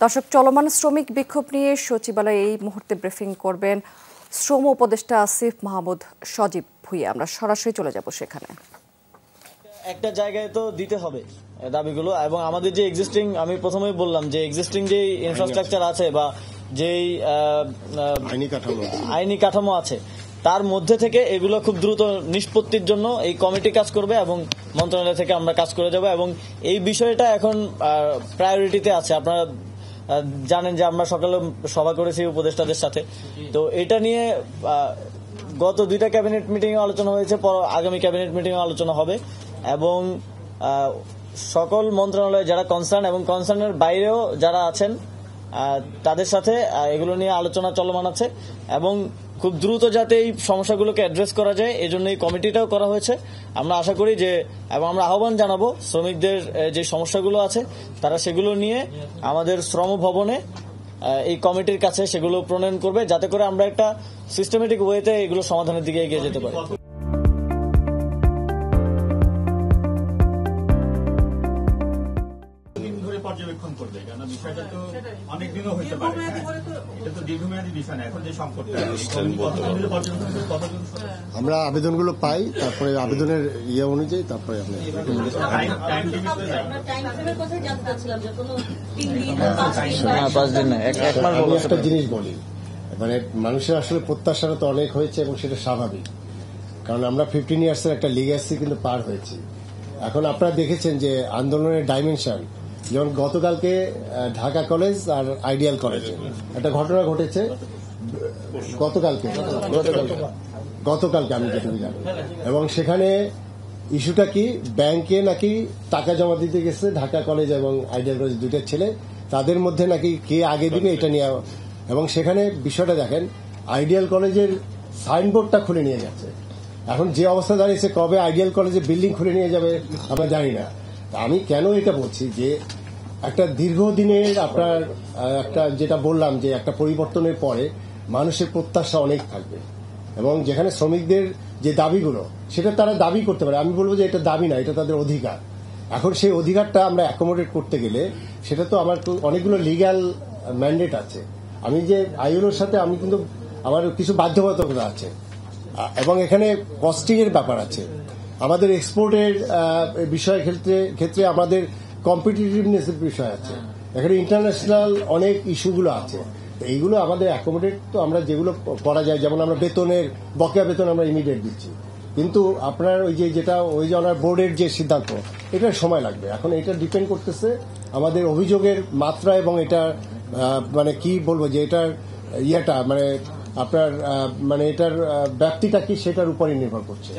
দর্শক, চলমান শ্রমিক বিক্ষোভ নিয়ে সচিবালয়ে এই মুহূর্তে ব্রিফিং করবেন শ্রম উপদেষ্টা আসিফ মাহমুদ সজীব ভুঁইয়া। আমরা সরাসরি চলে যাব সেখানে। একটা জায়গায় তো দিতে হবে দাবিগুলো, এবং আমাদের যে এক্সিস্টিং, আমি প্রথমেই বললাম যে এক্সিস্টিং যে ইনফ্রাস্ট্রাকচার আছে বা যেই আইনি কাঠামো আছে তার মধ্যে থেকে এগুলো খুব দ্রুত নিষ্পত্তির জন্য এই কমিটি কাজ করবে এবং মন্ত্রণালয় থেকে আমরা কাজ করে যাব। এবং এই বিষয়টা এখন প্রায়োরিটিতে আছে। আপনারা জানেন যে আমরা সকালে সভা করেছি উপদেষ্টাদের সাথে, তো এটা নিয়ে গত 2টা ক্যাবিনেট মিটিং এ আলোচনা হয়েছে, আগামী ক্যাবিনেট মিটিং এ আলোচনা হবে এবং সকল মন্ত্রণালয়ে যারা কনসার্ন এবং কনসার্নের বাইরেও যারা আছেন তাদের সাথে এগুলো নিয়ে আলোচনা চলমান আছে এবং খুব দ্রুত যাতে এই সমস্যাগুলোকে অ্যাড্রেস করা যায় এজন্য এই কমিটিটাও করা হয়েছে। আমরা আশা করি যে, এবং আমরা আহ্বান জানাবো শ্রমিকদের যে সমস্যাগুলো আছে তারা সেগুলো নিয়ে আমাদের শ্রম ভবনে এই কমিটির কাছে সেগুলো প্রণয়ন করবে, যাতে করে আমরা একটা সিস্টেমেটিক ওয়েতে এগুলো সমাধানের দিকে এগিয়ে যেতে পারি। পর্যবেক্ষণ করবে, কারণ বিষয়টা তো অনেক দিনও হইতে পারে, এটা তো দীর্ঘমেয়াদী বিষয় না। এখন যে সংকটটা, আমরা আবেদনগুলো পাই, তারপরে আবেদনের অনুযায়ী তারপরে একটা জিনিস বলি, মানে মানুষের আসলে প্রত্যাশাটা তো অনেক হয়েছে এবং সেটা স্বাভাবিক, কারণ আমরা 15 ইয়ার্সের একটা লিগ্যাসি কিন্তু পার হয়েছি। এখন আপনারা দেখেছেন যে আন্দোলনের ডাইমেনশন, যেমন গতকালকে ঢাকা কলেজ আর আইডিয়াল কলেজে একটা ঘটনা ঘটেছে। গতকালকে আমি যেটুকু জানি, এবং সেখানে ইস্যুটা কি, ব্যাংকে নাকি টাকা জমা দিতে গেছে ঢাকা কলেজ এবং আইডিয়াল কলেজ দুইটা ছেলে, তাদের মধ্যে নাকি কে আগে দিবে এটা নিয়ে, এবং সেখানে বিষয়টা দেখেন আইডিয়াল কলেজের সাইনবোর্ডটা খুলে নিয়ে গেছে। এখন যে অবস্থা দাঁড়িয়েছে, কবে আইডিয়াল কলেজের বিল্ডিং খুলে নিয়ে যাবে আমরা জানি না। আমি কেন এটা বলছি যে একটা দীর্ঘদিনের আপনার একটা যেটা বললাম যে একটা পরিবর্তনের পরে মানুষের প্রত্যাশা অনেক থাকবে, এবং যেখানে শ্রমিকদের যে দাবিগুলো সেটা তারা দাবি করতে পারে। আমি বলবো যে এটা দাবি না, এটা তাদের অধিকার। এখন সেই অধিকারটা আমরা অ্যাকোমোডেট করতে গেলে সেটা তো আমার অনেকগুলো লিগ্যাল ম্যান্ডেট আছে। আমি যে আইএলওর সাথে আমি কিন্তু আমার কিছু বাধ্যবাধকতা আছে, এবং এখানে কস্টিং এর ব্যাপার আছে, আমাদের এক্সপোর্টের বিষয় ক্ষেত্রে আমাদের কম্পিটিটিভনেস এর বিষয় আছে, এখানে ইন্টারন্যাশনাল অনেক ইস্যুগুলো আছে। এইগুলো আমাদের অ্যাকোমোডেট তো আমরা যেগুলো করা যায়, যেমন আমরা বেতনের বকেয়া বেতন আমরা ইমিডিয়েট দিচ্ছি, কিন্তু আপনার ওই যে ওনার বোর্ডের যে সিদ্ধান্ত, এটার সময় লাগবে। এখন এটা ডিপেন্ড করতেছে আমাদের অভিযোগের মাত্রা এবং এটা মানে কি বলবো যে এটার মানে আপনার মানে এটার ব্যাপ্তিটা কি সেটার উপরই নির্ভর করছে।